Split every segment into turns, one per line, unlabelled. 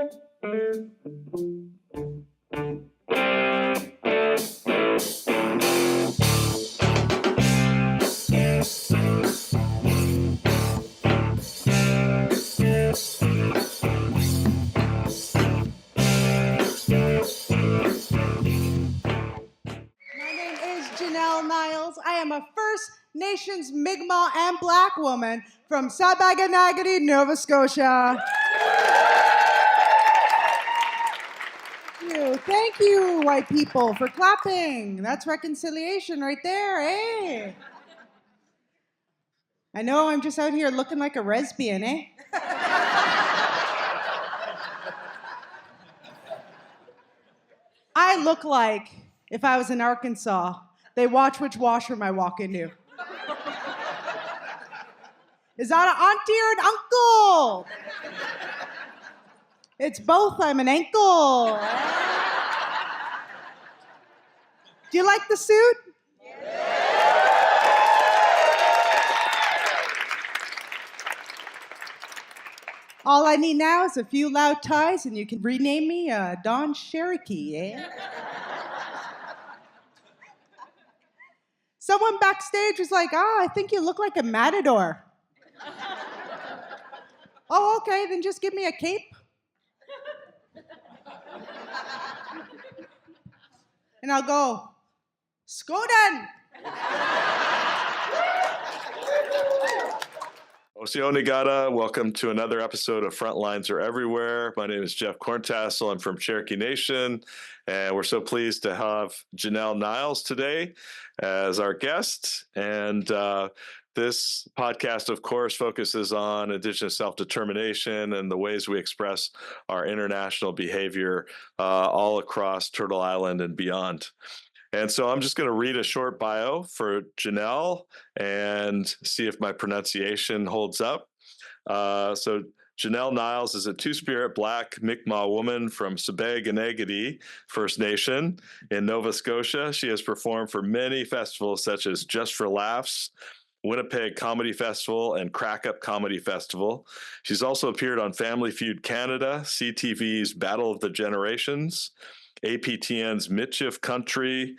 Janelle Niles. I am a First Nations Mi'kmaq and Black woman from Sipekne'katik, Nova Scotia. Thank you, white people, for clapping. That's reconciliation right there, eh? I know I'm just out here looking like a lesbian, eh? I look like if I was in Arkansas, they watch which washroom I walk into. Is that an auntie or an uncle? It's both. I'm an ankle. Do you like the suit? All I need now is a few loud ties, and you can rename me Don Cherokee, eh? Someone backstage was like, I think you look like a matador. Oh, okay, then just give me a cape. And I'll go, Skoden!
Osionigata, welcome to another episode of Frontlines Are Everywhere. My name is Jeff Corntassel. I'm from Cherokee Nation, and we're so pleased to have Janelle Niles today as our guest. And this podcast, of course, focuses on Indigenous self-determination and the ways we express our international behavior all across Turtle Island and beyond. And so I'm just going to read a short bio for Janelle and see if my pronunciation holds up. So Janelle Niles is a Two-Spirit Black Mi'kmaq woman from Sipekne'katik First Nation in Nova Scotia. She has performed for many festivals such as Just for Laughs, Winnipeg Comedy Festival, and Crack Up Comedy Festival. She's also appeared on Family Feud Canada, CTV's Battle of the Generations, APTN's Michif Country.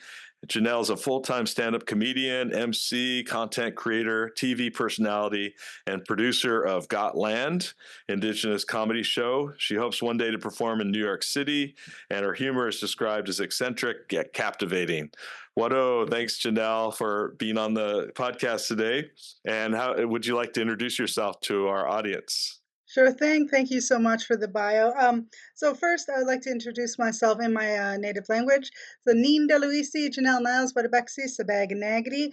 Janelle is a full-time stand-up comedian, MC, content creator, TV personality, and producer of Got Land, Indigenous Comedy Show. She hopes one day to perform in New York City, and her humor is described as eccentric yet captivating. Thanks, Janelle, for being on the podcast today. And how would you like to introduce yourself to our audience?
Sure thing. Thank you so much for the bio. So first, I would like to introduce myself in my native language. So, Ninda Luisi, Janelle Niles, Wadabexi, Sipekne'katik,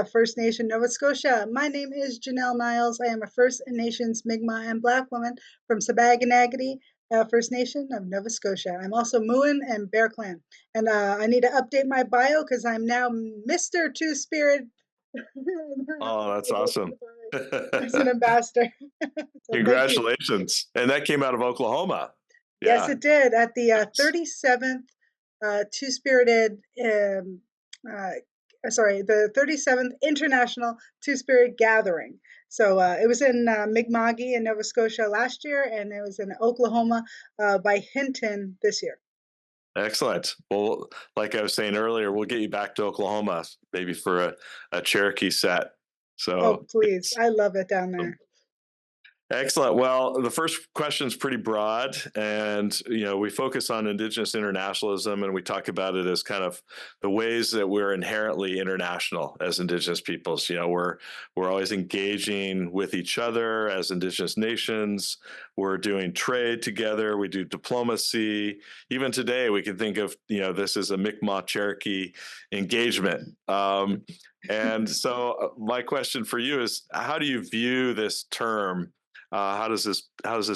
First Nation, Nova Scotia. My name is Janelle Niles. I am a First Nations Mi'kmaq and Black woman from Sipekne'katik, First Nation of Nova Scotia. I'm also Mooin and Bear Clan. And I need to update my bio because I'm now Mr. Two-Spirit.
Oh, that's awesome.
As an ambassador. So
congratulations. And that came out of Oklahoma.
Yeah. Yes, it did. At the 37th Two-Spirited, the 37th International Two-Spirit Gathering. So it was in Mi'kmaq in Nova Scotia last year, and it was in Oklahoma by Hinton this year.
Excellent. Well, like I was saying earlier, we'll get you back to Oklahoma, maybe for a Cherokee set. So,
please. I love it down there.
Excellent. Well, the first question is pretty broad, and we focus on Indigenous internationalism, and we talk about it as kind of the ways that we're inherently international as Indigenous peoples. We're always engaging with each other as Indigenous nations. We're doing trade together. We do diplomacy. Even today, we can think of this as a Mi'kmaq Cherokee engagement. And so, my question for you is, how do you view this term? Does this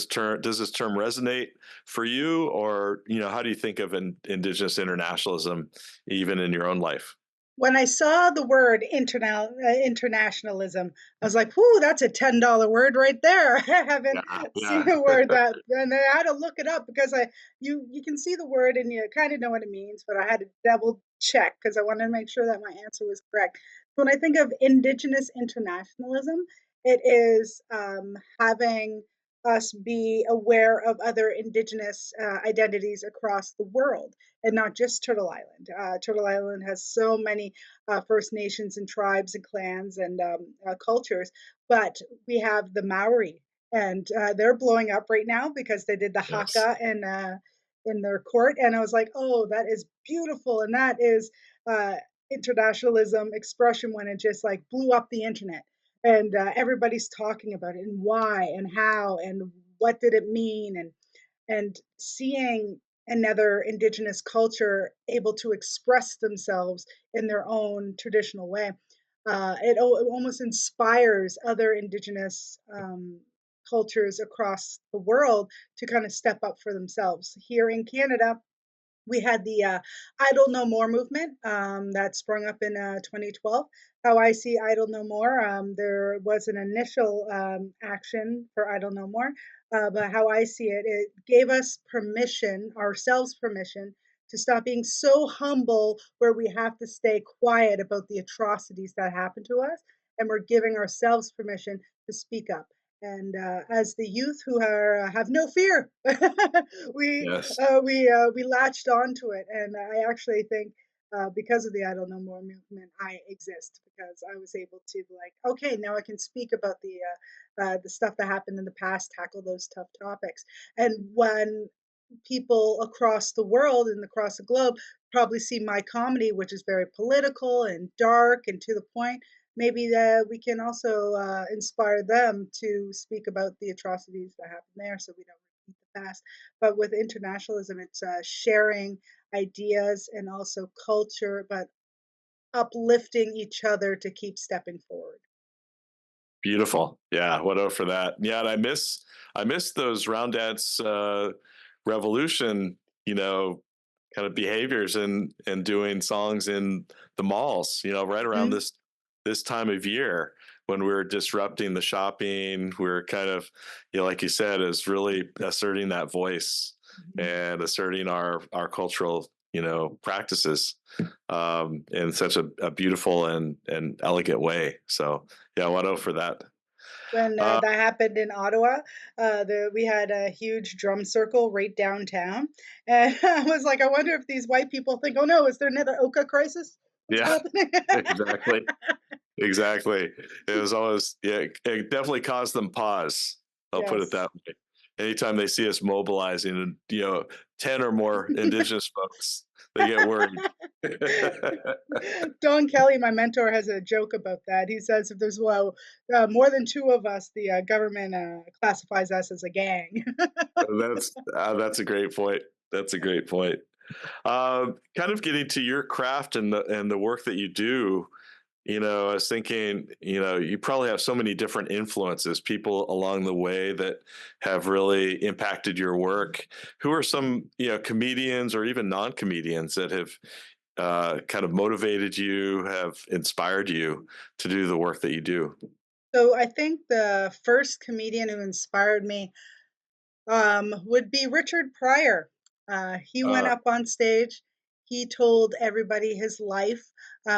term resonate for you, or how do you think of Indigenous internationalism even in your own life?
When I saw the word internationalism, I was like, "Whoo, that's a $10 word right there." I haven't seen a word that, and I had to look it up because you can see the word and you kind of know what it means, but I had to double check because I wanted to make sure that my answer was correct. When I think of Indigenous internationalism, it is having us be aware of other Indigenous identities across the world, and not just Turtle Island. Turtle Island has so many First Nations and tribes and clans and cultures, but we have the Maori, and they're blowing up right now because they did the
Yes.
haka in their court, and I was like, oh, that is beautiful, and that is internationalism expression when it just like blew up the internet, and everybody's talking about it and why and how and what did it mean, and seeing another Indigenous culture able to express themselves in their own traditional way. It almost inspires other Indigenous cultures across the world to kind of step up for themselves. Here in Canada, we had the Idle No More movement that sprung up in 2012. How I see Idle No More, there was an initial action for Idle No More, but how I see it, it gave us permission, ourselves permission, to stop being so humble where we have to stay quiet about the atrocities that happen to us, and we're giving ourselves permission to speak up. And as the youth who are have no fear, we
Yes.
we latched onto it, and I actually think because of the I Don't Know More movement, I exist because I was able to like, okay, now I can speak about the stuff that happened in the past, tackle those tough topics, and when people across the world and across the globe probably see my comedy, which is very political and dark and to the point. Maybe that we can also inspire them to speak about the atrocities that happened there, so we don't repeat the past. But with internationalism, it's sharing ideas and also culture, but uplifting each other to keep stepping forward.
Beautiful. Yeah. What up for that? Yeah. And I miss those round dance revolution, you know, kind of behaviors and doing songs in the malls, you know, right around
Mhm.
this time of year when we're disrupting the shopping. We're kind of, you know, like you said, is really asserting that voice
Mhm.
and asserting our cultural, you know, practices in such a beautiful and elegant way. So yeah, what for that.
When
Uh,
that happened in Ottawa, we had a huge drum circle right downtown, and I was like, I wonder if these white people think, oh no, is there another Oka crisis? What's
yeah,
happening?
exactly. Exactly. It was always, yeah, it definitely caused them pause. I'll put it
Yes.
that way. Anytime they see us mobilizing and, you know, 10 or more indigenous folks, they get worried.
Don Kelly, my mentor, has a joke about that. He says if there's more than two of us, the government classifies us as a gang.
That's a great point. That's a great point. Kind of getting to your craft and the work that you do. You know, I was thinking, you know, you probably have so many different influences, people along the way that have really impacted your work. Who are some, you know, comedians or even non-comedians that have kind of motivated you, have inspired you to do the work that you do?
So I think the first comedian who inspired me would be Richard Pryor. He went
Uh,
up on stage. He told everybody his life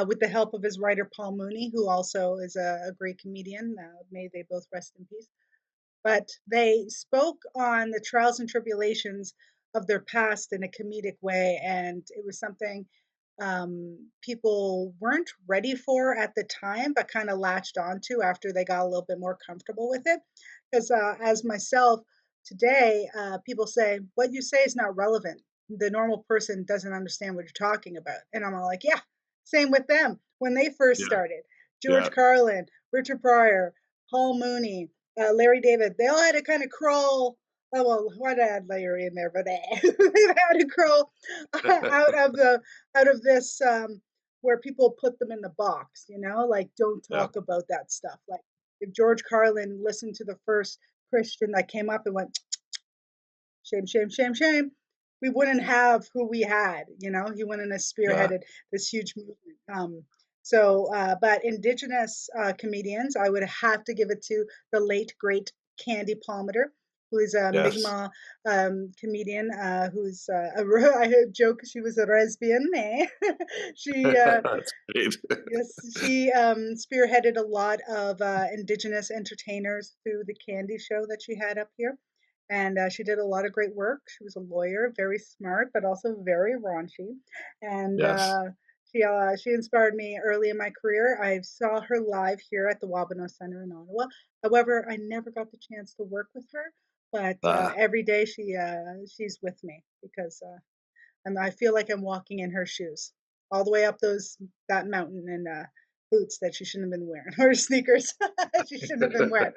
with the help of his writer Paul Mooney, who also is a great comedian. May they both rest in peace. But they spoke on the trials and tribulations of their past in a comedic way, and it was something people weren't ready for at the time, but kind of latched onto after they got a little bit more comfortable with it. Because as myself today, people say what you say is not relevant. The normal person doesn't understand what you're talking about, and I'm all like, yeah, same with them when they first
yeah,
started.
yeah,
George Carlin, Richard Pryor, Paul Mooney, Larry David, they all had to kind of crawl. Oh well, why did I add Larry in there? But they had to crawl out of the out of this where people put them in the box, like don't
yeah,
talk about that stuff. Like if George Carlin listened to the first Christian that came up and went, shame, shame, shame, shame, we wouldn't have who we had, he wouldn't have
yeah.
spearheaded this huge movement. But Indigenous comedians, I would have to give it to the late, great Candy Palmater. who is a
Yes.
Mi'kmaq comedian who's I joke she was a lesbian. Eh? she
That's great.
Yes, she spearheaded a lot of Indigenous entertainers through the Candy show that she had up here. And she did a lot of great work. She was a lawyer, very smart, but also very raunchy. And
Yes.
she inspired me early in my career. I saw her live here at the Wabano Center in Ottawa. However, I never got the chance to work with her. But
Uh,
every day she's with me because I feel like I'm walking in her shoes all the way up that mountain in boots that she shouldn't have been wearing or sneakers she shouldn't have been wearing.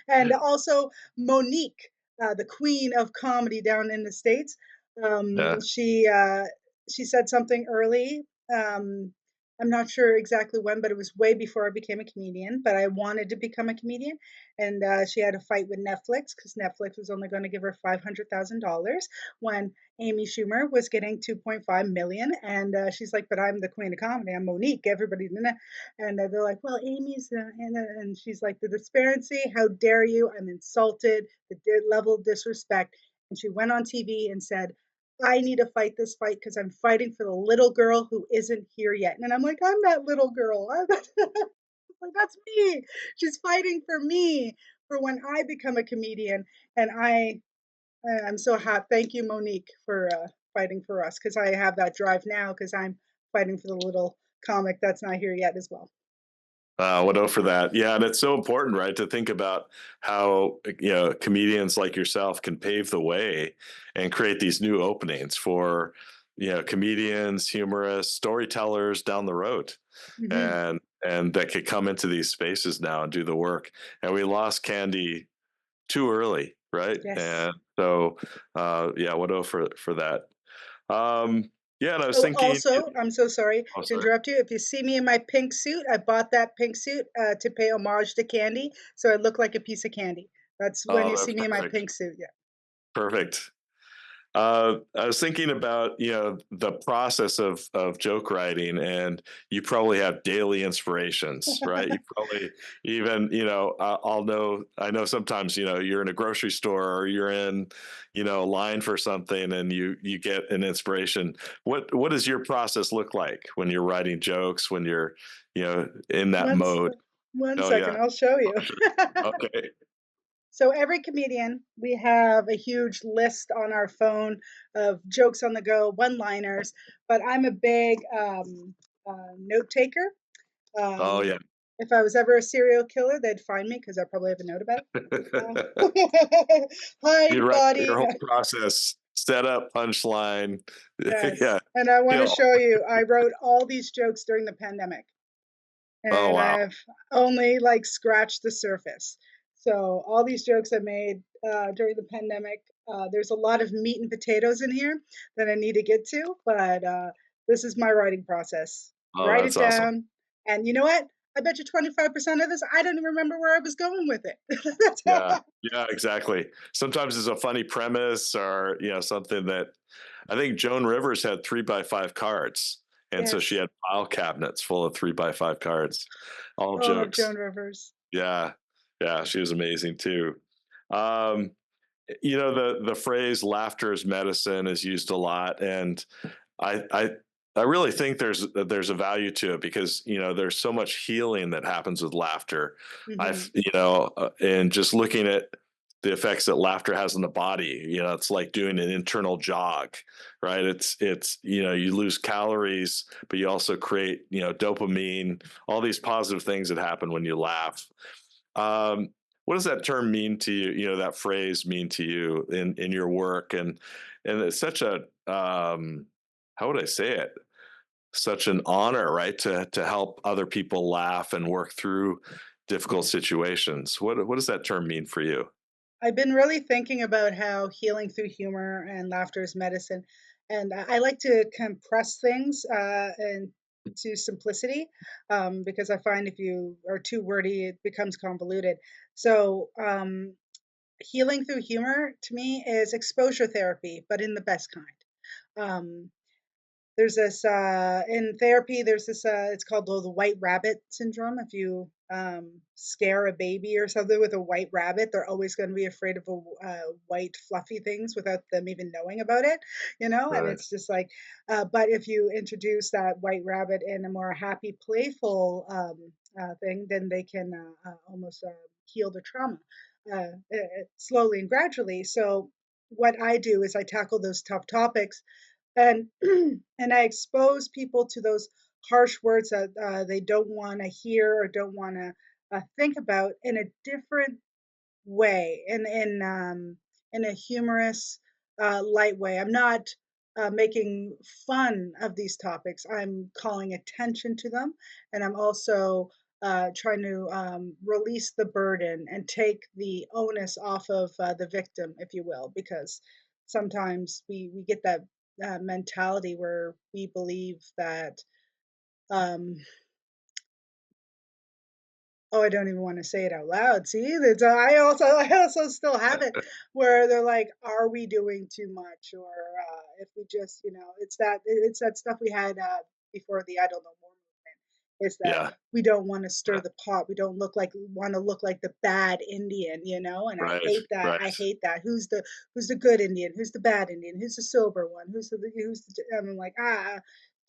And also Monique, the queen of comedy down in the States.
yeah.
She said something early. Um, I'm not sure exactly when, but it was way before I became a comedian. But I wanted to become a comedian, and she had a fight with Netflix because Netflix was only going to give her $500,000 when Amy Schumer was getting 2.5 million, and she's like, "But I'm the queen of comedy. I'm Monique. Everybody," and they're like, "Well, Amy's," and she's like, "The disparity. How dare you? I'm insulted. The level of disrespect." And she went on TV and said, "I need to fight this fight because I'm fighting for the little girl who isn't here yet." And I'm like, "I'm that little girl. Like, that's me. She's fighting for me for when I become a comedian." And I'm so happy. Thank you, Monique, for fighting for us because I have that drive now because I'm fighting for the little comic that's not here yet as well.
What for that? Yeah, and it's so important, right, to think about how comedians like yourself can pave the way and create these new openings for comedians, humorists, storytellers down the road,
Hmm.
and that could come into these spaces now and do the work. And we lost Candy too early, right?
Yes.
And so, yeah, for that. Um, yeah, and I was
So
thinking.
also, I'm so sorry
Oh,
to
sorry.
interrupt you. If you see me in my pink suit, I bought that pink suit to pay homage to Candy, so I look like a piece of candy. That's when
Oh,
you
that's
see me in my
perfect.
pink suit. Yeah.
Perfect. I was thinking about the process of joke writing, and you probably have daily inspirations, right? You probably even I'll know I know sometimes you're in a grocery store or you're in a line for something, and you get an inspiration. What does your process look like when you're writing jokes, when you're in that
One, s-
mode?
one
Oh
second,
yeah,
I'll show you.
oh, sure. Okay.
So every comedian, we have a huge list on our phone of jokes on the go, one-liners. But I'm a big note taker.
Oh
Um,
yeah.
if I was ever a serial killer, they'd find me because I probably have a note about it.
You
Hide
write your
body.
whole process, set up, punchline. Yeah,
Yes. And I want to
kill.
show you, I wrote all these jokes during the pandemic,
Oh
and
wow.
I've only like scratched the surface. So all these jokes I made during the pandemic, there's a lot of meat and potatoes in here that I need to get to, but this is my writing process.
Oh,
Write
that's
it
awesome.
down, and you know what? I bet you 25% of this, I don't even remember where I was going with it. That's
Yeah, yeah, exactly. Sometimes it's a funny premise or something that I think Joan Rivers had 3x5 cards, and so she
yes.
had file cabinets full of 3x5 cards, all
Oh,
jokes.
Joan Rivers.
Yeah, yeah, she was amazing too. Um, the phrase "laughter is medicine" is used a lot, and I I I really think there's a value to it because there's so much healing that happens with laughter.
Hmm.
I've and just looking at the effects that laughter has on the body, it's like doing an internal jog, right? It's you lose calories, but you also create dopamine, all these positive things that happen when you laugh. Um, what does that term mean to you? That phrase mean to you in your work, and it's such a how would I say it? Such an honor, right? To help other people laugh and work through difficult situations. What does that term mean for you?
I've been really thinking about how healing through humor and laughter is medicine. And I like to compress things and to simplicity because I find if you are too wordy, it becomes convoluted. So, healing through humor to me is exposure therapy, but in the best kind. Um, there's this in therapy. There's this. It's called the white rabbit syndrome. If you scare a baby or something with a white rabbit, they're always going to be afraid of white fluffy things without them even knowing about it, you know. And
Right.
it's just like, but if you introduce that white rabbit in a more happy, playful thing, then they can almost heal the trauma slowly and gradually. So what I do is I tackle those tough topics, and and I expose people to those harsh words that they don't want to hear or don't want to think about in a different way, in a humorous, light way. I'm not making fun of these topics. I'm calling attention to them, and I'm also trying to release the burden and take the onus off of the victim, if you will, because sometimes we get that mentality where we believe that um, oh, I don't even want to say it out loud. See, it's, I also still have it where they're like, "Are we doing too much?" Or if we just, it's that stuff we had before the "I don't know more" movement. Is that
Yeah.
we don't want to stir the pot. We don't want to look like the bad Indian, you know. And I
Right.
hate that.
Right.
I hate that. Who's the good Indian? Who's the bad Indian? Who's the sober one? I'm like, ah.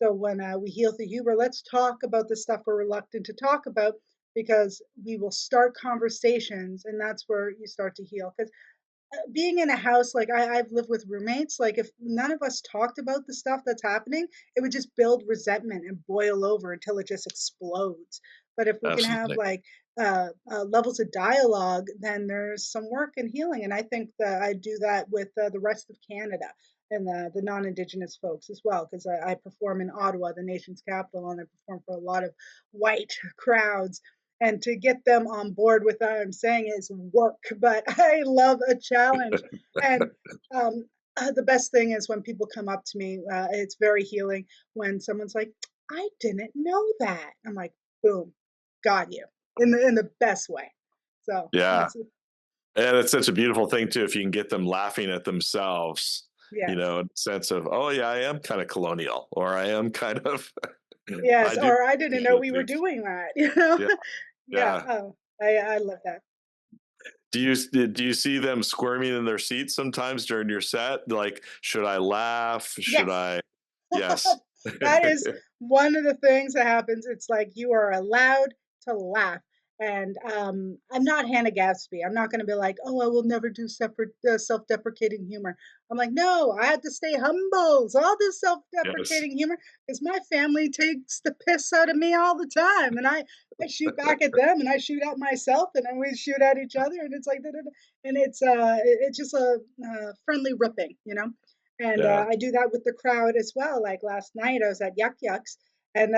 So when we heal through humor, let's talk about the stuff we're reluctant to talk about, because we will start conversations, and that's where you start to heal. Because being in a house, like I've lived with roommates, like if none of us talked about the stuff that's happening, it would just build resentment and boil over until it just explodes. But if we can have
Absolutely.
like levels of dialogue, then there's some work and healing. And I think that I do that with the rest of Canada and the non-Indigenous folks as well, because I perform in Ottawa, the nation's capital, and I perform for a lot of white crowds, and to get them on board with what I'm saying is work. But I love a challenge, and the best thing is when people come up to me. It's very healing when someone's like, "I didn't know that." I'm like, "Boom, got you," in the best way. So
Yeah.
that's
And it's such a beautiful thing too if you can get them laughing at themselves,
yes,
in the sense of, oh yeah, I am kind of colonial, or I am kind of I
yes.
do
Or I didn't
these
know
other
we were
things.
doing that. You know,
Yeah.
yeah.
Yeah.
Oh, I love that.
Do you see them squirming in their seats sometimes during your set? Like, should I laugh? Should
Yes.
I? Yes.
That is one of the things that happens. It's like you are allowed to laugh. And I'm not Hannah Gadsby. I'm not going to be like, oh, I will never do separate self-deprecating humor. I'm like, no, I had to stay humble. So all this
Yes.
self-deprecating humor, because my family takes the piss out of me all the time, and I shoot back at them, and I shoot at myself, and then we shoot at each other, and it's like, and it's just a friendly ripping, you know. And
Yeah.
I do that with the crowd as well. Like last night, I was at Yuck Yucks, and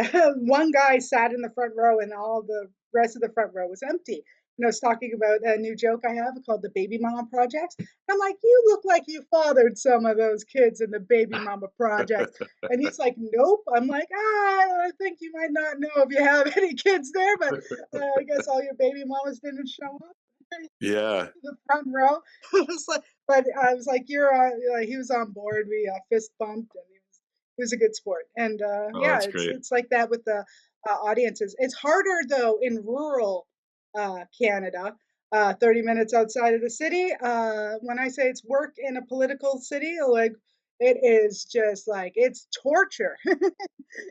one guy sat in the front row, and all the rest of the front row was empty. And I was talking about a new joke I have called the Baby Mama Projects. I'm like, you look like you fathered some of those kids in the Baby Mama Projects. And he's like, nope. I'm like, I think you might not know if you have any kids there, but I guess all your baby mamas didn't show up
Yeah.
the front row. It was like, but I was like, he was on board. We fist bumped, and he was a good sport. And
Oh,
yeah,
that's
it's
great.
it's like that with the audiences. It's harder though in rural Canada. 30 minutes outside of the city. When I say it's work in a political city, like it is just like it's torture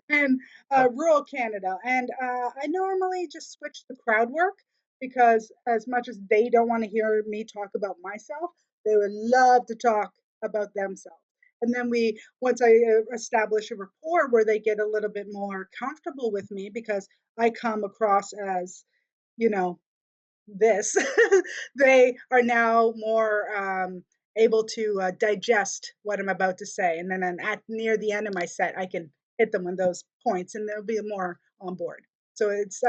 in rural Canada. And I normally just switch the crowd work, because as much as they don't want to hear me talk about myself, they would love to talk about themselves. And then once I establish a rapport where they get a little bit more comfortable with me, because I come across as, you know, this, they are now more able to digest what I'm about to say. And then at near the end of my set, I can hit them on those points, and they'll be more on board. So it's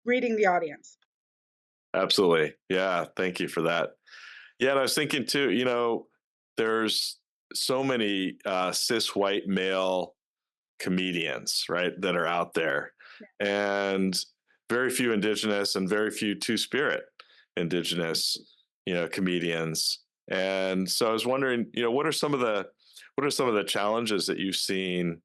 reading the audience.
Absolutely. Yeah. Thank you for that. Yeah. And I was thinking too, there's so many cis white male comedians, right, that are out there, and very few Indigenous and very few Two Spirit Indigenous, comedians. And so I was wondering, what are some of the challenges that you've seen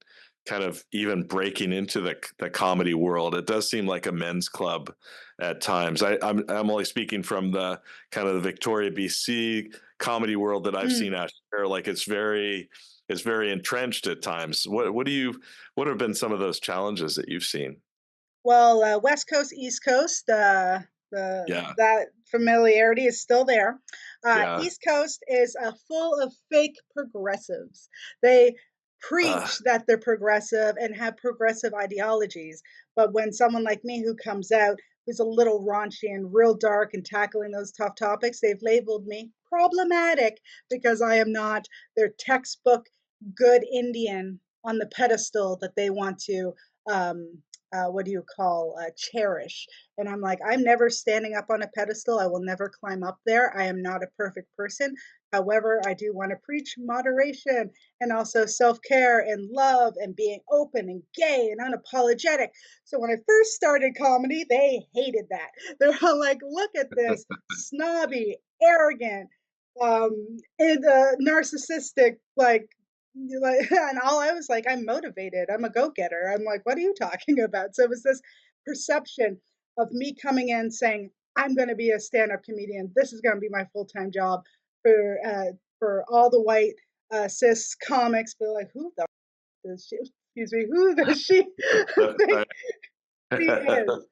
kind of even breaking into the comedy world. It does seem like a men's club at times. I'm only speaking from the kind of the Victoria, BC comedy world that I've
Mm.
seen out here. Like it's very entrenched at times. What have been some of those challenges that you've seen?
Well, West Coast, East Coast,
Yeah.
that familiarity is still there.
Yeah.
East Coast is full of fake progressives. They
Uh,
preach that they're progressive and have progressive ideologies. But when someone like me who comes out, who's a little raunchy and real dark and tackling those tough topics, they've labeled me problematic because I am not their textbook good Indian on the pedestal that they want to um, what do you call cherish. And I'm like, I'm never standing up on a pedestal. I will never climb up there. I am not a perfect person. However, I do want to preach moderation and also self-care and love and being open and gay and unapologetic. So when I first started comedy, they hated that. They're all like, look at this snobby, arrogant, and narcissistic, and all I was like, I'm motivated. I'm a go-getter. I'm like, what are you talking about? So it was this perception of me coming in saying, I'm going to be a stand-up comedian. This is going to be my full-time job for all the white cis comics. But like, who the is she? Excuse me, who does she think she is?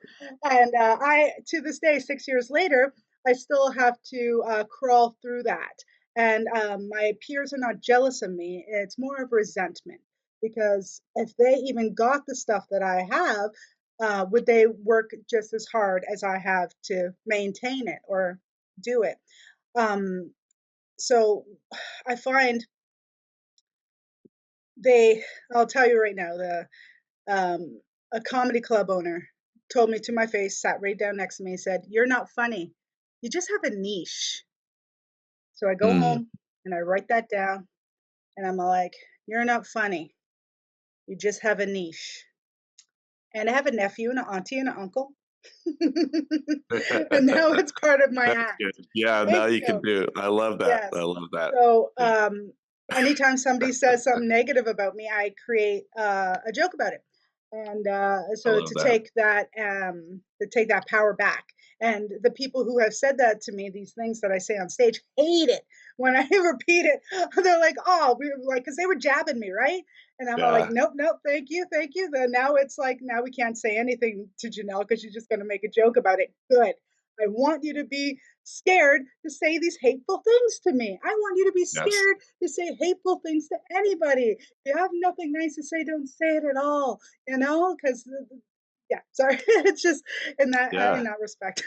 And I, to this day, 6 years later, I still have to crawl through that. And my peers are not jealous of me. It's more of resentment because if they even got the stuff that I have, would they work just as hard as I have to maintain it or do it? Um, so I find they, I'll tell you right now, um, a comedy club owner told me to my face, sat right down next to me, said, "You're not funny. You just have a niche." So I go
mm,
home and I write that down and I'm like, "You're not funny. You just have a niche." And I have a nephew and an auntie and an uncle. And now it's part of my
that's good.
act.
Yeah, now
Right?
you can
So,
do it. I love that. I
yes.
love that.
So,
Yeah,
anytime somebody says something negative about me, I create a joke about it, and
I
so
love that.
to take that power back. And the people who have said that to me, these things that I say on stage, hate it when I repeat it. They're like, "Oh, we were like," because they were jabbing me, right? And I'm all like,
Yeah.
"Nope, nope, thank you, thank you." Then now it's like, now we can't say anything to Janelle because she's just going to make a joke about it. Good. I want you to be scared to say these hateful things to me. I want you to be
Yes.
scared to say hateful things to anybody. If you have nothing nice to say, don't say it at all. Because yeah, sorry, it's just
Yeah.
in that respect.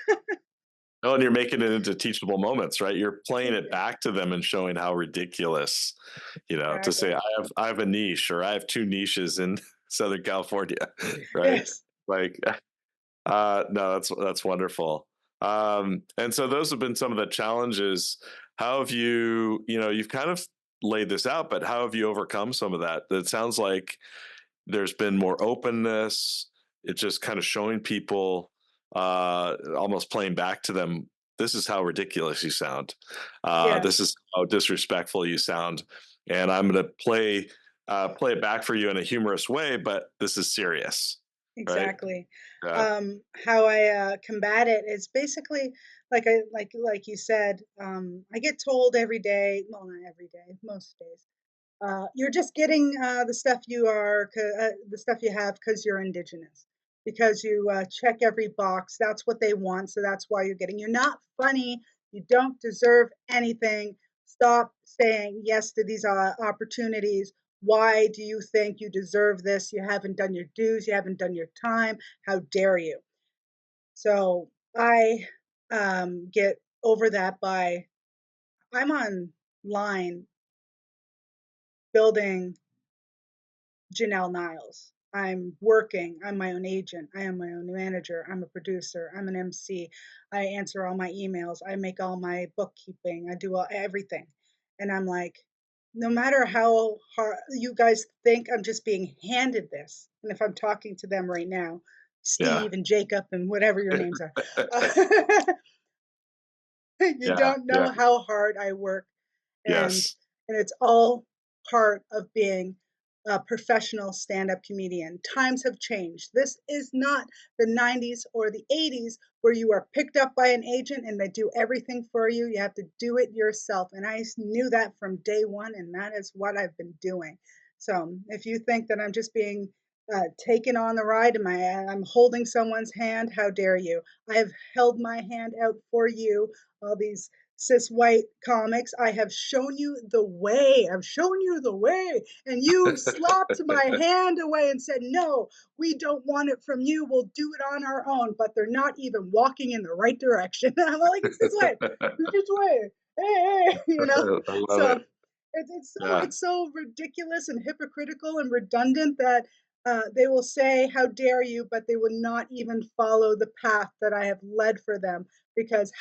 Oh, and you're making it into teachable moments, right? You're playing
Thank
it
you.
back to them and showing how ridiculous, to say
Exactly.
I have a niche or I have two niches in Southern California, right?
Yes.
Like, no, that's wonderful. And so those have been some of the challenges. How have you, you've kind of laid this out, but how have you overcome some of that? It sounds like there's been more openness. It's just kind of showing people, almost playing back to them. This is how ridiculous you sound. This
Yes.
is how disrespectful you sound, and I'm going to play it back for you in a humorous way, but this is serious, right?
Exactly.
Yeah,
How I combat it is basically like you said. I get told every day, well, not every day, most days. You're just getting the stuff you have because you're indigenous, because you check every box. That's what they want, so that's why you're getting. You're not funny. You don't deserve anything. Stop saying yes to these opportunities. Why do you think you deserve this? You haven't done your dues. You haven't done your time. How dare you? So I get over that by I'm online building Janelle Niles. I'm working. I'm my own agent. I am my own manager. I'm a producer. I'm an MC. I answer all my emails. I make all my bookkeeping. I do everything. And I'm like, no matter how hard you guys think I'm just being handed this, and if I'm talking to them right now,
yeah,
Steve and Jacob and whatever your names are, you
yeah,
don't
yeah.
know how hard I work, and
Yes,
and it's all part of being a professional stand-up comedian. Times have changed. This is not the 90s or the 80s where you are picked up by an agent and they do everything for you. You have to do it yourself. And I knew that from day one, and that is what I've been doing. So if you think that I'm just being taken on the ride and I'm holding someone's hand, how dare you? I have held my hand out for you, all these cis white comics. I have shown you the way. I've shown you the way. And you slapped my hand away and said, no, we don't want it from you. We'll do it on our own. But they're not even walking in the right direction. I'm like, it's this way. It's this way. Hey, you know?
I love
So
it. Yeah.
it's so ridiculous and hypocritical and redundant that they will say, how dare you, but they will not even follow the path that I have led for them because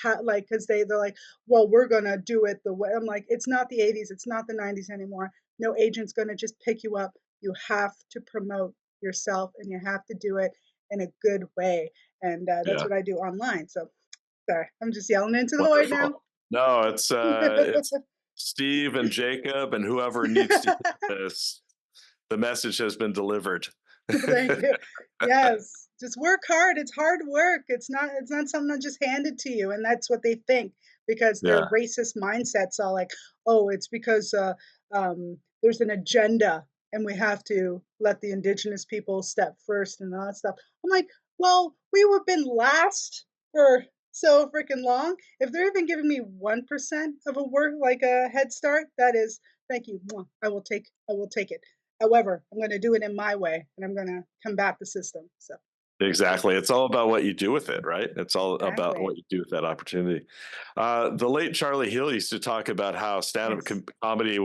they're like, well, we're going to do it the way. I'm like, it's not the 80s. It's not the 90s anymore. No agent's going to just pick you up. You have to promote yourself and you have to do it in a good way. And that's
Yeah.
what I do online. So sorry, I'm just yelling into the void now.
Wonderful. No, it's Steve and Jacob and whoever needs to hear this. The message has been delivered.
Thank you. Yes. Just work hard. It's hard work. It's not something that's just handed to you. And that's what they think because their
Yeah.
racist mindsets are like, oh, it's because there's an agenda and we have to let the indigenous people step first and all that stuff. I'm like, well, we have been last for so freaking long. If they're even giving me 1% of a work like a head start, that is, thank you. I will take it. However, I'm going to do it in my way and I'm going to combat the system. So
Exactly. It's all about what you do with it, right? It's all about
exactly.
what you do with that opportunity. The late Charlie Hill used to talk about how stand-up
Yes.
comedy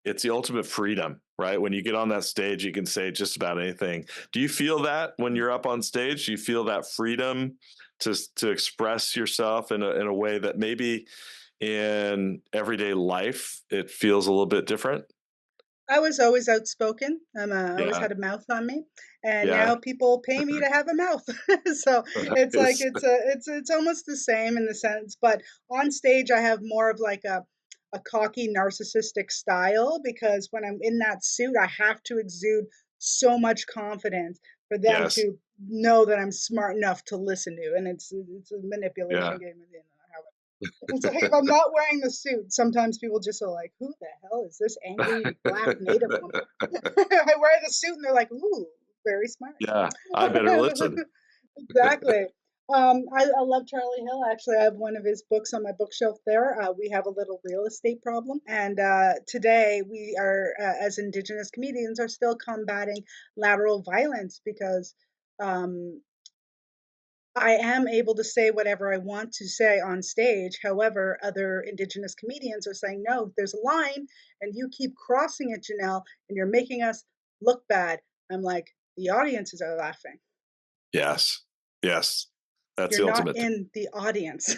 it's the ultimate freedom, right? When you get on that stage, you can say just about anything. Do you feel that when you're up on stage? Do you feel that freedom to express yourself in a way that maybe in everyday life it feels a little bit different?
I was always outspoken. I always
Yeah.
had a mouth on me, and
Yeah.
now people pay me to have a mouth. So it's like
Nice.
it's almost the same in the sense, but on stage I have more of like a cocky narcissistic style because when I'm in that suit, I have to exude so much confidence for them
Yes.
to know that I'm smart enough to listen to, and it's a
Yeah.
manipulation game at the end of how it's like if I'm not wearing the suit, sometimes people just are like, "Who the hell is this angry black native woman?" I wear the suit, and they're like, "Ooh, very smart."
Yeah. I better listen.
Exactly. I love Charlie Hill. Actually, I have one of his books on my bookshelf there. We have a little real estate problem, and today we are, as Indigenous comedians, are still combating lateral violence because um, I am able to say whatever I want to say on stage. However, other Indigenous comedians are saying, no, there's a line and you keep crossing it, Janelle, and you're making us look bad. I'm like, the audiences are laughing.
Yes. Yes. That's
You're
the
not
ultimate.
in the audience.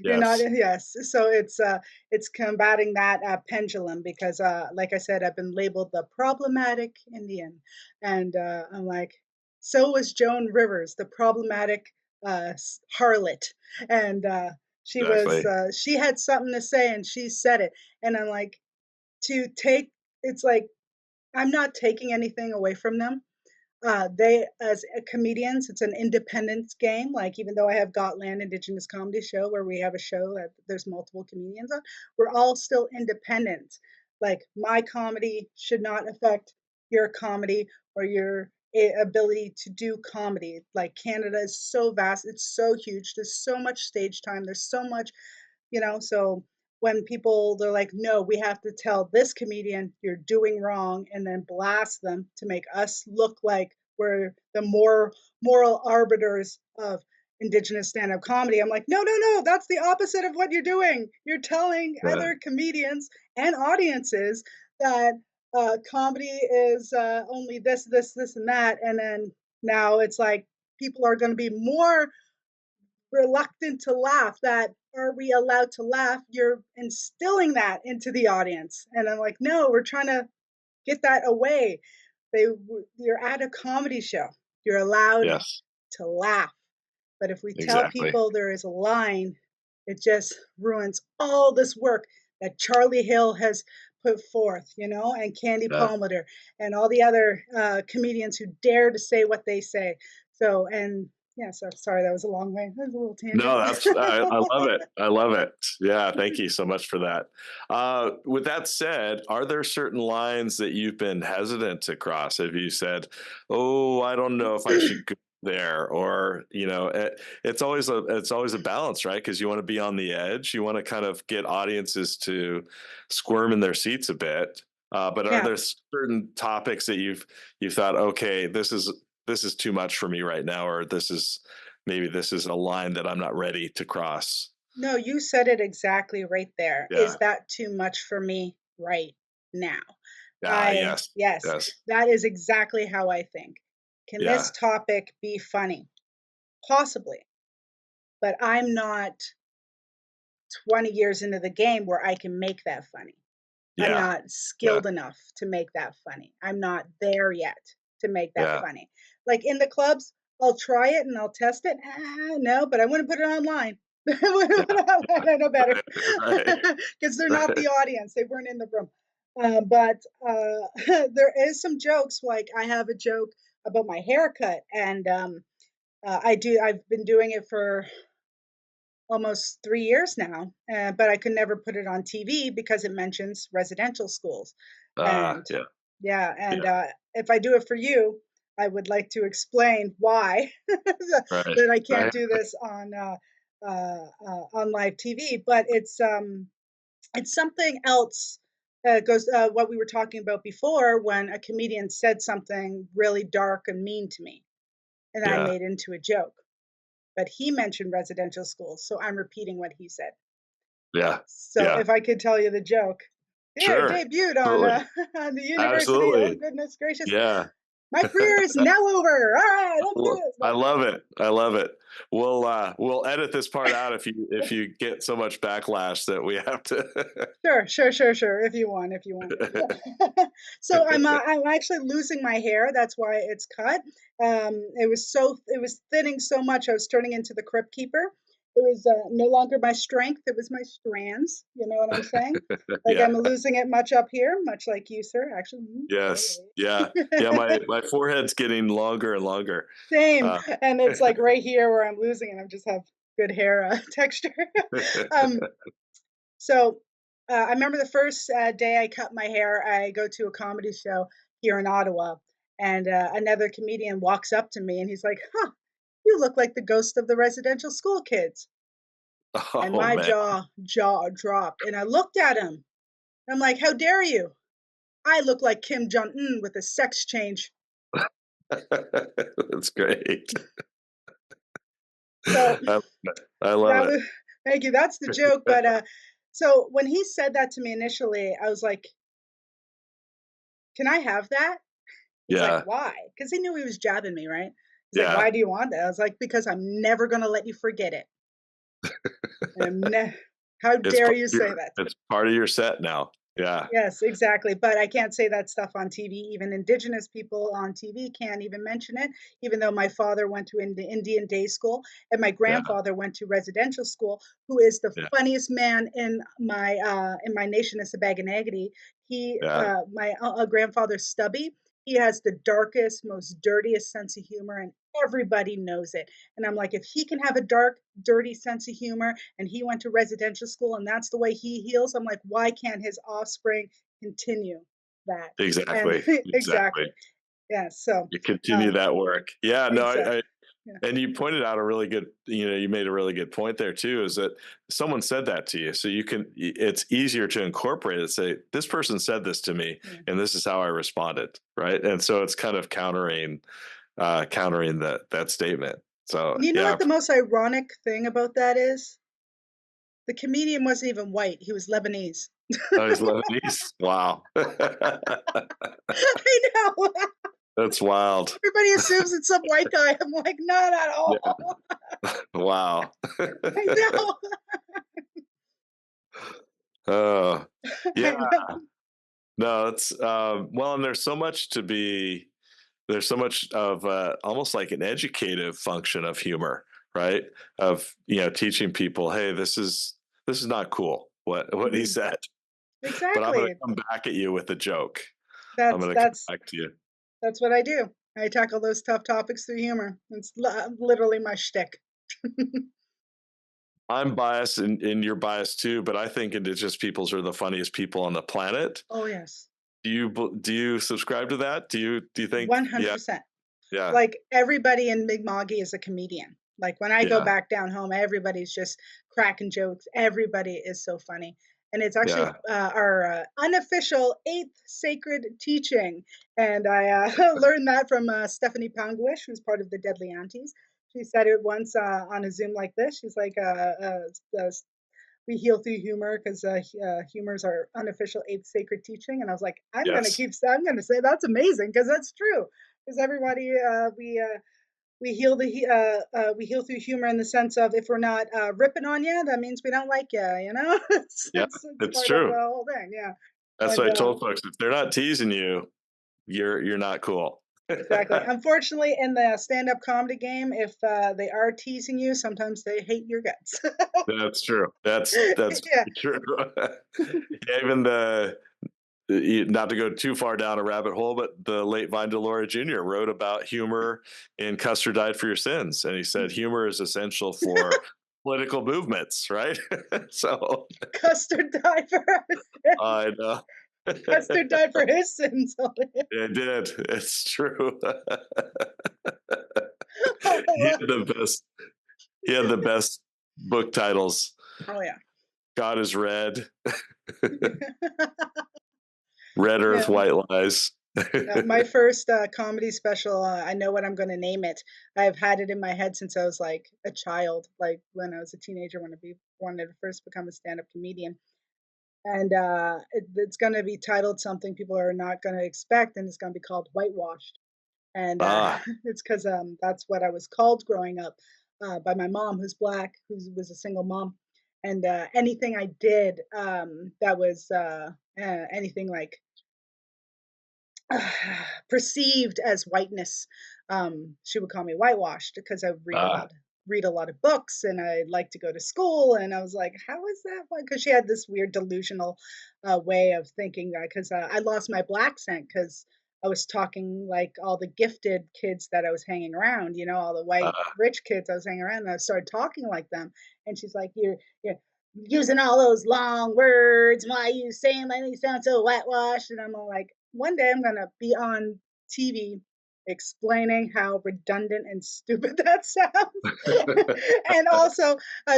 You're not
Yes.
in, yes. So it's combating that pendulum because like I said, I've been labeled the problematic Indian. And I'm like, so was Joan Rivers, the problematic harlot. And
Exactly.
she had something to say and she said it. And I'm like, to take it's like I'm not taking anything away from them. They, as comedians, it's an independence game. Like, even though I have Gotland Indigenous Comedy Show, where we have a show that there's multiple comedians on, we're all still independent. Like, my comedy should not affect your comedy or your ability to do comedy. Like, Canada is so vast, it's so huge. There's so much stage time. There's so much, so when people they're like, no, we have to tell this comedian you're doing wrong and then blast them to make us look like we're the more moral arbiters of indigenous stand-up comedy. I'm like, no, no, no, that's the opposite of what you're doing. You're telling
Yeah.
other comedians and audiences that comedy is only this and that, and then now it's like people are going to be more reluctant to laugh. That are we allowed to laugh? You're instilling that into the audience. And I'm like, no, we're trying to get that away. You're at a comedy show, you're allowed
Yes.
to laugh. But if we tell
Exactly.
people there is a line, it just ruins all this work that Charlie Hill has put forth, you know, and Candy
Yeah.
Palmater and all the other comedians who dare to say what they say. So, and yeah, so sorry, that was a long way. That was a little tangent.
No, I love it. I love it. Yeah, thank you so much for that. With that said, are there certain lines that you've been hesitant to cross? Have you said, "Oh, I don't know if I should go there," or it's always a balance, right? Because you want to be on the edge. You want to kind of get audiences to squirm in their seats a bit. But are
Yeah.
there certain topics that you've thought, okay, this is too much for me right now, or maybe this is a line that I'm not ready to cross.
No, you said it exactly right there. Is
Yeah.
that too much for me right now?
Yes.
Yes,
Yes.
that is exactly how I think. Can this
Yeah.
topic be funny? Possibly, but I'm not 20 years into the game where I can make that funny. I'm
Yeah.
not
Yeah.
skilled enough to make that funny. I'm not there yet to make that
Yeah.
funny. Like in the clubs, I'll try it and I'll test it. No, but I wouldn't put it online. I wouldn't put it online. I know better
Right.
because they're not
Right.
the audience. They weren't in the room. But there is some jokes. Like I have a joke about my haircut, and I've been doing it for almost 3 years now, but I could never put it on TV because it mentions residential schools. And
Yeah.
yeah, and
Yeah.
if I do it for you, I would like to explain why
Right.
that I can't
Right.
do this on live TV. But it's something else. Goes what we were talking about before when a comedian said something really dark and mean to me, and I
Yeah.
made into a joke. But he mentioned residential schools, so I'm repeating what he said.
Yeah.
So
Yeah.
if I could tell you the joke, here
Sure.
debuted on
Absolutely.
on the university. Oh
Absolutely.
goodness gracious!
Yeah.
My career is now over. All right, let's do this.
I
No.
love it. I love it. We'll edit this part out if you get so much backlash that we have to.
Sure. If you want. So I'm actually losing my hair. That's why it's cut. It was thinning so much. I was turning into the crypt keeper. It was no longer my strength. It was my strands. You know what I'm saying? Like
Yeah.
I'm losing it much up here, much like you, sir. Actually,
Yes. Yeah. Yeah. My forehead's getting longer and longer.
same.
Uh,
And it's like right here where I'm losing it. I just have good hair texture. um, So I remember the first day I cut my hair, I go to a comedy show here in Ottawa, and another comedian walks up to me and he's like, "Huh, you look like the ghost of the residential school kids." And
oh
my
man.
jaw dropped, and I looked at him. I'm like, "How dare you? I look like Kim Jong Un with a sex change."
That's great.
So
I love
that
it.
was thank you. That's the joke. But so when he said that to me initially, I was like, "Can I have that?" He's like,
Yeah.
"Why?" Because he knew he was jabbing me, right? He's like,
Yeah.
"Why do you want that?" I was like, "Because I'm never gonna let you forget it." And how
It's
dare you say that to me?
it's part of your set now. Yeah.
Yes, exactly. But I can't say that stuff on TV. Even Indigenous people on TV can't even mention it, even though my father went to Indian day school and my
Yeah.
grandfather went to residential school, who is the
Yeah.
funniest man in my nation is Sipekne'katik. He
Yeah.
my grandfather Stubby, he has the darkest, most dirtiest sense of humor and everybody knows it. And I'm like, if he can have a dark, dirty sense of humor and he went to residential school and that's the way he heals, I'm like, why can't his offspring continue that? And
Exactly.
exactly.
Exactly.
Yeah. So,
You continue
uh,
that work. Yeah. No.
exactly. Yeah.
And you pointed out a really good. You made a really good point there too. Is that someone said that to you, so you can. It's easier to incorporate it. Say this person said this to me,
Yeah.
and this is how I responded. Right. And so it's kind of countering that statement. So
And you know
yeah.
what the most ironic thing about that is? The comedian wasn't even white. He was Lebanese.
Oh, he's Lebanese. Wow.
I know.
That's wild.
Everybody assumes it's some white guy. I'm like, not at
Yeah.
all.
Wow.
I know.
Oh,
I
yeah.
know.
No, it's well, and there's so much of almost like an educative function of humor, right? Of teaching people, hey, this is not cool. What he
Mhm.
said. But I'm going
Exactly.
to come back at you with a joke. I'm
That's
going to come
that's
back to you.
that's what I do. I tackle those tough topics through humor. It's literally my shtick.
I'm biased and you're biased too, but I think Indigenous peoples are the funniest people on the planet.
Oh yes,
Do you subscribe to that? Do you think?
one hundred
Yeah,
percent.
yeah,
Like everybody in Mi'kma'ki is a comedian. Like when I go
yeah,
back down home, everybody's just cracking jokes. Everybody is so funny. And it's actually
yeah.
our unofficial eighth sacred teaching. And I learned that from Stephanie Panguish, who's part of the Deadly Aunties. She said it once on a Zoom like this. She's like, we heal through humor because humor is our unofficial eighth sacred teaching. And I was like,
Yes.
I'm gonna say that's amazing because that's true. Because everybody, we heal we heal through humor in the sense of if we're not ripping on you, that means we don't like you. You know,
Yeah,
it's
it's
part of the
true.
whole thing. Yeah,
That's
and
what I told folks. If they're not teasing you, you're not cool.
exactly. Unfortunately, in the stand-up comedy game, if they are teasing you, sometimes they hate your guts.
That's true. That's
Yeah,
true. Yeah, even not to go too far down a rabbit hole, but the late Vine Delora Jr. wrote about humor in Custer Died for Your Sins, and he said humor is essential for political movements, right? So
Custard died for
I know.
Custard died for his sins.
It did. It's true. he
Oh,
had the best. He had the best book titles.
oh yeah.
God is red. Red Earth,
Yeah.
White Lies.
My first comedy special, I know what I'm going to name it. I've had it in my head since I was like a child, like when I was a teenager, when I wanted to first become a stand-up comedian. And it's going to be titled something people are not going to expect, and it's going to be called Whitewashed. And
Ah,
it's because that's what I was called growing up by my mom, who's black, who was a single mom. And anything I did that was anything like perceived as whiteness. She would call me whitewashed because I
ah,
read a lot of books and I like to go to school. And I was like, how is that? Because she had this weird delusional way of thinking that because I lost my black scent because I was talking like all the gifted kids that I was hanging around, you know, all the white
ah.
rich kids I was hanging around, and I started talking like them. And she's like, you're using all those long words. Why are you saying like you sound so whitewashed? And I'm all like, one day I'm gonna be on TV explaining how redundant and stupid that sounds, and also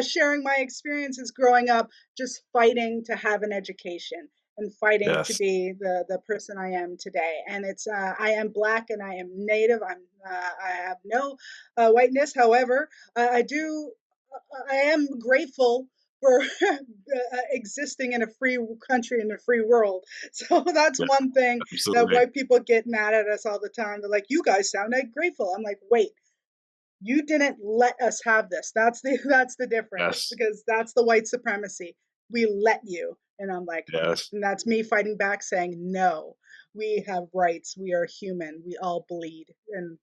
sharing my experiences growing up, just fighting to have an education and fighting to
Yes.
be the person I am today. And it's I am black and I am native. I have no whiteness. However, I do. I am grateful for existing in a free country in a free world. So that's
Yeah,
one thing that
absolutely.
white people get mad at us all the time. They're like, "You guys sound like grateful." I'm like, "Wait, you didn't let us have this. That's the difference
Yes.
because that's the white supremacy. We let you." And I'm like,
Yes.
and that's me fighting back, saying, "No, we have rights. We are human. We all bleed." And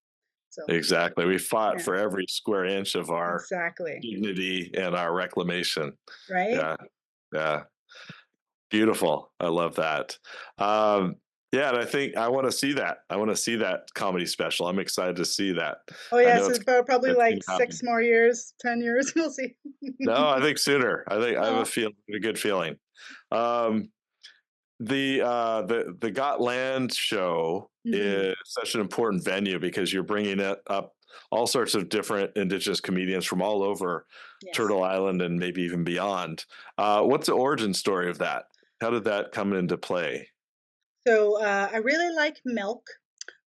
so,
Exactly. We fought
yeah,
for every square inch of our
exactly.
dignity and our reclamation.
Right?
Yeah. Yeah. Beautiful. I love that. Um, yeah, and I think I want to see that. I want to see that comedy special. I'm excited to see that.
Oh
I
yeah,
know
so probably
it's going
like
to happen.
6 more years, 10 years. We'll see.
No, I think sooner. I think I have
Oh,
a good feeling. Um, the Got Land show
mhm.
is such an important venue because you're bringing it up all sorts of different Indigenous comedians from all over
Yes.
Turtle Island and maybe even beyond. What's the origin story of that? How did that come into play?
So I really like milk.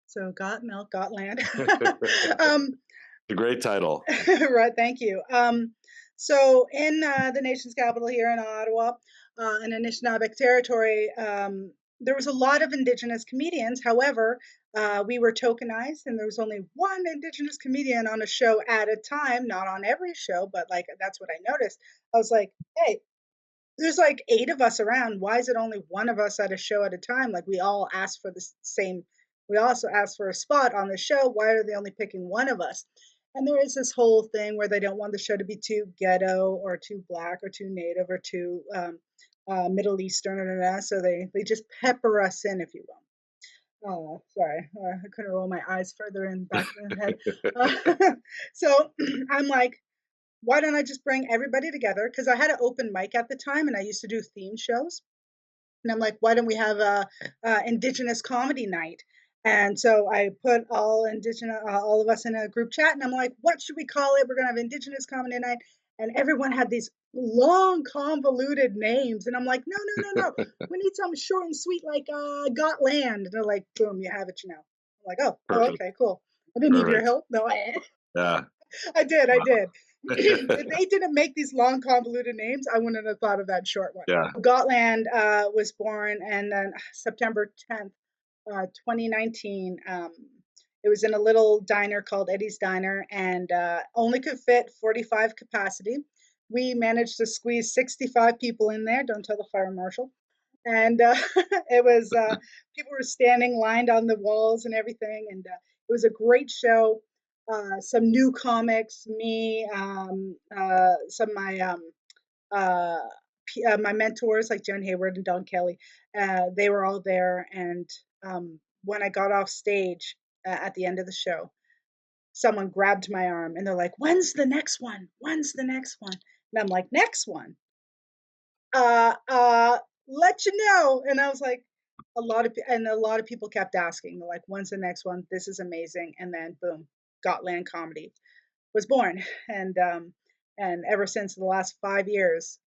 So got milk, got land.
A
um,
great title.
right. Thank you. So in the nation's capital here in Ottawa, in Anishinaabeg territory, there was a lot of Indigenous comedians. However, we were tokenized, and there was only one Indigenous comedian on a show at a time. Not on every show, but like that's what I noticed. I was like, hey, there's like 8 of us around. Why is it only one of us at a show at a time? Like we all asked for the same. We also asked for a spot on the show. Why are they only picking one of us? And there is this whole thing where they don't want the show to be too ghetto or too black or too native or too Middle Eastern, so they just pepper us in, if you will. Oh, sorry. I couldn't roll my eyes further in back of the head. So I'm like, why don't I just bring everybody together? Because I had an open mic at the time, and I used to do theme shows. And I'm like, why don't we have a Indigenous comedy night? And so I put all of us in a group chat, and I'm like, what should we call it? We're gonna have Indigenous comedy night, and everyone had these long, convoluted names, and I'm like, no, no, no, no, we need something short and sweet, like Got Land. And they're like, boom, you have it, Janelle. I'm like, oh,
Perfect.
okay, cool. I didn't need your
Perfect.
help. No,
Yeah.
I did.
Wow.
If they didn't make these long, convoluted names, I wouldn't have thought of that short one.
Yeah.
Gotland was born, and then September 10th, 2019. It was in a little diner called Eddie's Diner, and only could fit 45 capacity. We managed to squeeze 65 people in there. Don't tell the fire marshal. And it was people were standing lined on the walls and everything, and it was a great show. Some new comics, me, some of uh, my mentors like Jen Hayward and Don Kelly. They were all there, and when I got off stage at the end of the show, someone grabbed my arm and they're like, "When's the next one? When's the next one?" And I'm like, "Next one? Uh, uh, let you know." And I was like, a lot of people kept asking, they're like, "When's the next one? This is amazing." And then boom, Gotland Comedy was born, and ever since the last 5 years,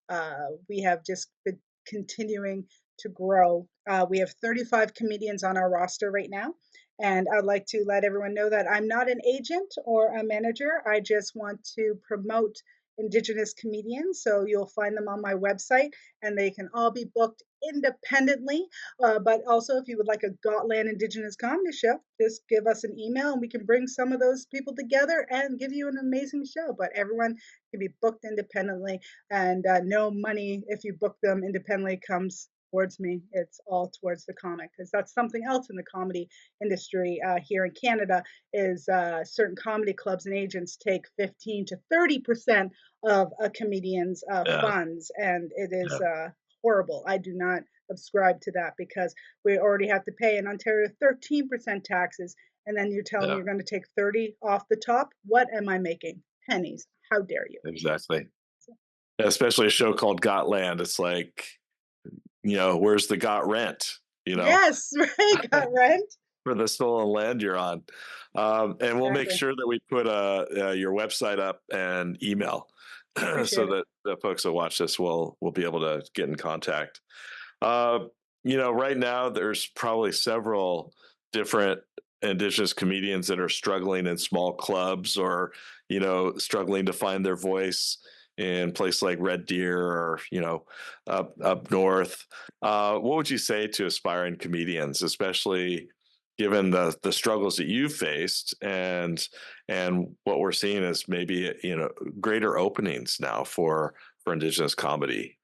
we have just been continuing to grow. We have 35 comedians on our roster right now, and I'd like to let everyone know that I'm not an agent or a manager. I just want to promote Indigenous comedians, so you'll find them on my website, and they can all be booked independently. But also, if you would like a Gotland Indigenous Comedy Show, just give us an email and we can bring some of those people together and give you an amazing show. But everyone can be booked independently, and no money if you book them independently comes towards me. It's all towards the comic, because that's something else in the comedy industry here in Canada is certain comedy clubs and agents take 15 to 30% of a comedian's
Yeah.
funds, and it is horrible. I do not subscribe to that, because we already have to pay in Ontario 13% taxes, and then you're telling me
Yeah.
you're going to take 30 off the top. What am I making? Pennies. How dare you?
Exactly. Especially a show called Got Land. It's like, where's the got rent?
Yes, right. Got rent.
For the stolen land you're on. And we'll make
Exactly.
sure that we put your website up and email so
Appreciate it.
that the folks that watch this will be able to get in contact. Right now there's probably several different Indigenous comedians that are struggling in small clubs, or struggling to find their voice in places like Red Deer, or up north. What would you say to aspiring comedians, especially given the struggles that you've faced, and what we're seeing is maybe greater openings now for Indigenous comedy?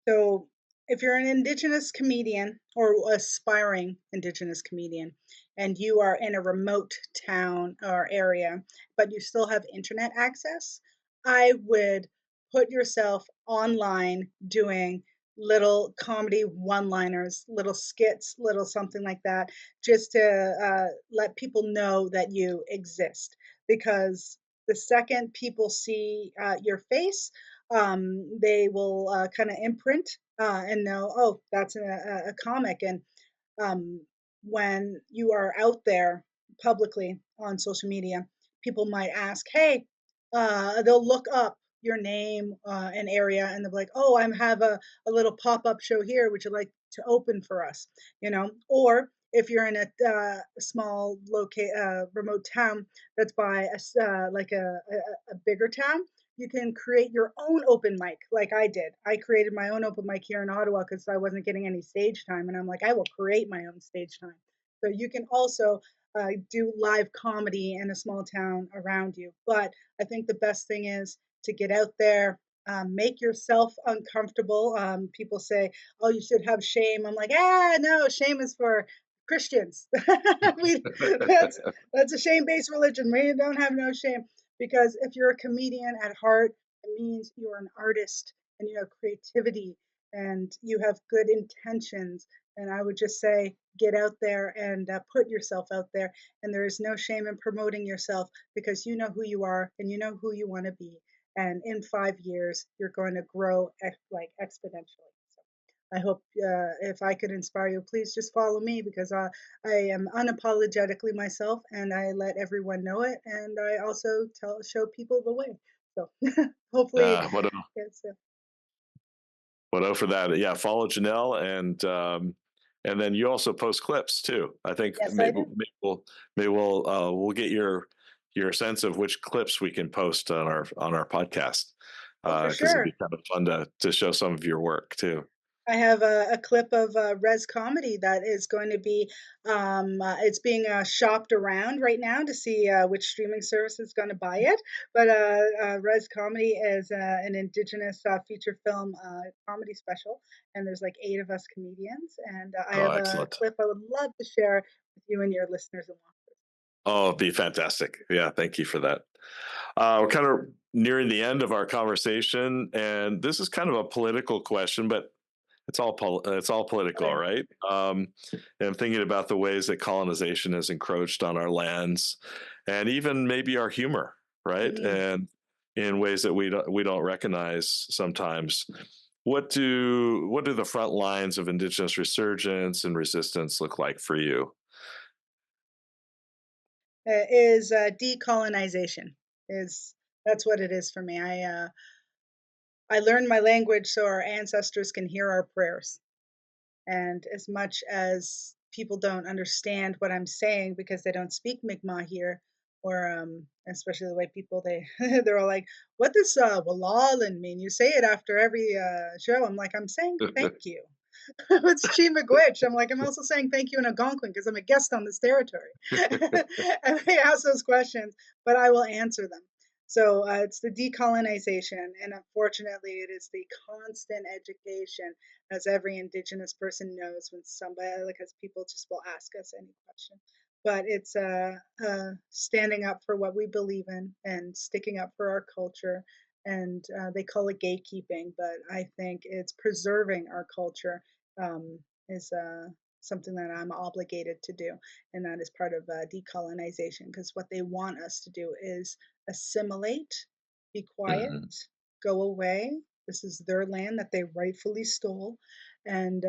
So, if you're an Indigenous comedian or aspiring Indigenous comedian, and you are in a remote town or area, but you still have internet access, I would put yourself online doing little comedy one liners, little skits, little something like that, just to let people know that you exist. Because the second people see your face, they will kind of imprint and know, oh, that's a comic. And um, when you are out there publicly on social media, people might ask, hey, they'll look up your name and area, and they'll be like, oh, I have a little pop-up show here. Would you like to open for us? Or if you're in a small remote town that's by a bigger town, you can create your own open mic, like I did. I created my own open mic here in Ottawa because I wasn't getting any stage time, and I'm like, I will create my own stage time. So you can also do live comedy in a small town around you. But I think the best thing is to get out there, make yourself uncomfortable. People say, "Oh, you should have shame." I'm like, no, shame is for Christians. we, that's a shame-based religion. We don't have no shame, because if you're a comedian at heart, it means you're an artist and you have creativity, and you have good intentions. And I would just say, get out there and put yourself out there. And there is no shame in promoting yourself because you know who you are and you know who you want to be. And in 5 years, you're going to grow like exponentially. I hope if I could inspire you, please just follow me because I am unapologetically myself and I let everyone know it. And I also show people the way. So hopefully,
What a
yes.
what a for that. Yeah, follow Janelle and then you also post clips too. I think
Yes, I do.
we'll get your sense of which clips we can post on our podcast
Oh, for
because it'd
sure.
be kind of fun to show some of your work too.
I have a clip of Res Comedy that is going to be, it's being shopped around right now to see which streaming service is going to buy it. But Res Comedy is an Indigenous feature film comedy special, and there's like 8 of us comedians. And I
Oh,
have a
excellent.
clip I would love to share with you and your listeners and watchers.
Oh, it'd be fantastic. Yeah, thank you for that. We're kind of nearing the end of our conversation, and this is kind of a political question, but it's all
Oh,
political,
yeah.
right? And I'm thinking about the ways that colonization has encroached on our lands, and even maybe our humor, right?
Mhm.
And in ways that we don't recognize sometimes. What do the front lines of Indigenous resurgence and resistance look like for you?
Is decolonization is that's what it is for me. I learned my language so our ancestors can hear our prayers. And as much as people don't understand what I'm saying because they don't speak Mi'kmaq here, or especially the white people, they're all like, "What does Walalin mean?" You say it after every show. I'm like, I'm saying thank you. It's Chi Miigwech. I'm like, I'm also saying thank you in Algonquin because I'm a guest on this territory. And they ask those questions, but I will answer them. So it's the decolonization, and unfortunately, it is the constant education, as every Indigenous person knows. When somebody, like, as people just will ask us any question, but it's standing up for what we believe in and sticking up for our culture. And they call it gatekeeping, but I think it's preserving our culture is something that I'm obligated to do, and that is part of decolonization. Because what they want us to do is assimilate, be quiet,
Mhm.
go away. This is their land that they rightfully stole, and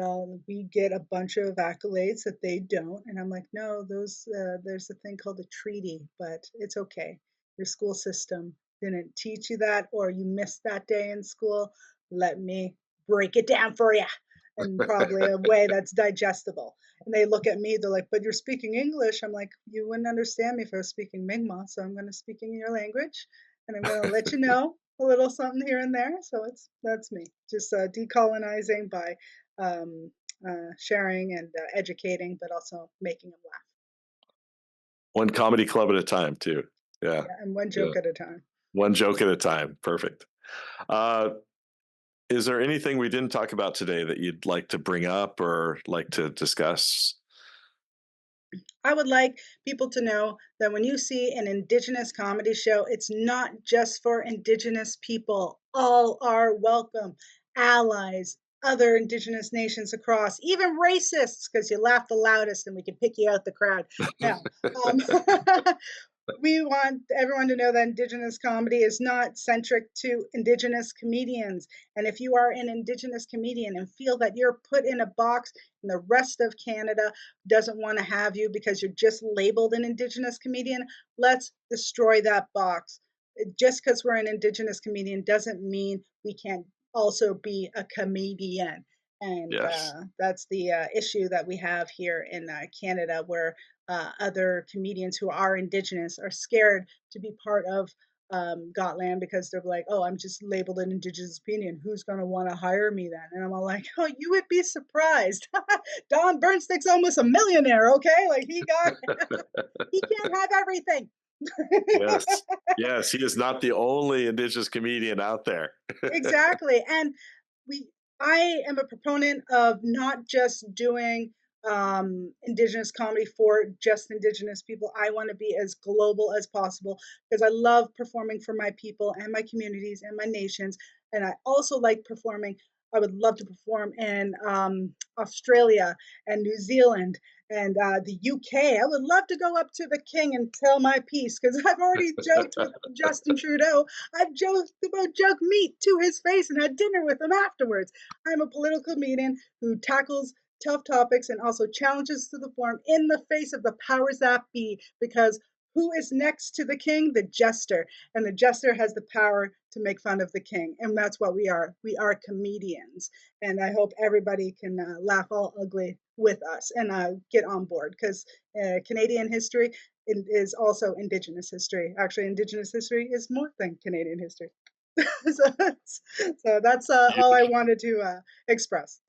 we get a bunch of accolades that they don't. And I'm like, no, those there's a thing called a treaty, but it's okay. Your school system didn't teach you that, or you missed that day in school. Let me break it down for you in probably a way that's digestible. And they look at me, they're like, but you're speaking English. I'm like, you wouldn't understand me if I was speaking Mi'kmaq. So I'm going to speak in your language and I'm going to let you know a little something here and there. So that's me, just decolonizing by um, sharing and educating, but also making them laugh.
One comedy club at a time, too. Yeah,
Yeah, and one
yeah.
joke at a time.
One joke at a time. Perfect. Uh, is there anything we didn't talk about today that you'd like to bring up or like to discuss?
I would like people to know that when you see an Indigenous comedy show, it's not just for Indigenous people. All are welcome, allies, other Indigenous nations across, even racists, because you laugh the loudest and we can pick you out the crowd. Now, um, we want everyone to know that Indigenous comedy is not centric to Indigenous comedians. And if you are an Indigenous comedian and feel that you're put in a box and the rest of Canada doesn't want to have you because you're just labeled an Indigenous comedian, let's destroy that box. Just because we're an Indigenous comedian doesn't mean we can't also be a comedian. And
Yes.
that's the issue that we have here in Canada, where other comedians who are Indigenous are scared to be part of Gotland because they're like, oh, I'm just labeled an Indigenous opinion. Who's going to want to hire me then? And I'm all like, oh, you would be surprised. Don Bernstick's almost a millionaire, okay? Like he can't have everything.
Yes. Yes. He is not the only Indigenous comedian out there.
Exactly. And we I am a proponent of not just doing Indigenous comedy for just Indigenous people. I want to be as global as possible because I love performing for my people and my communities and my nations. And I also like performing I would love to perform in Australia and New Zealand and the UK. I would love to go up to the king and tell my piece, because I've already joked with Justin Trudeau. I've joked about junk meat to his face and had dinner with him afterwards. I'm a political comedian who tackles tough topics and also challenges to the form in the face of the powers that be, because who is next to the king? The jester. And the jester has the power to make fun of the king. And that's what we are. We are comedians. And I hope everybody can laugh all ugly with us and get on board, because Canadian history is also Indigenous history. Actually, Indigenous history is more than Canadian history. so that's all I wanted to express.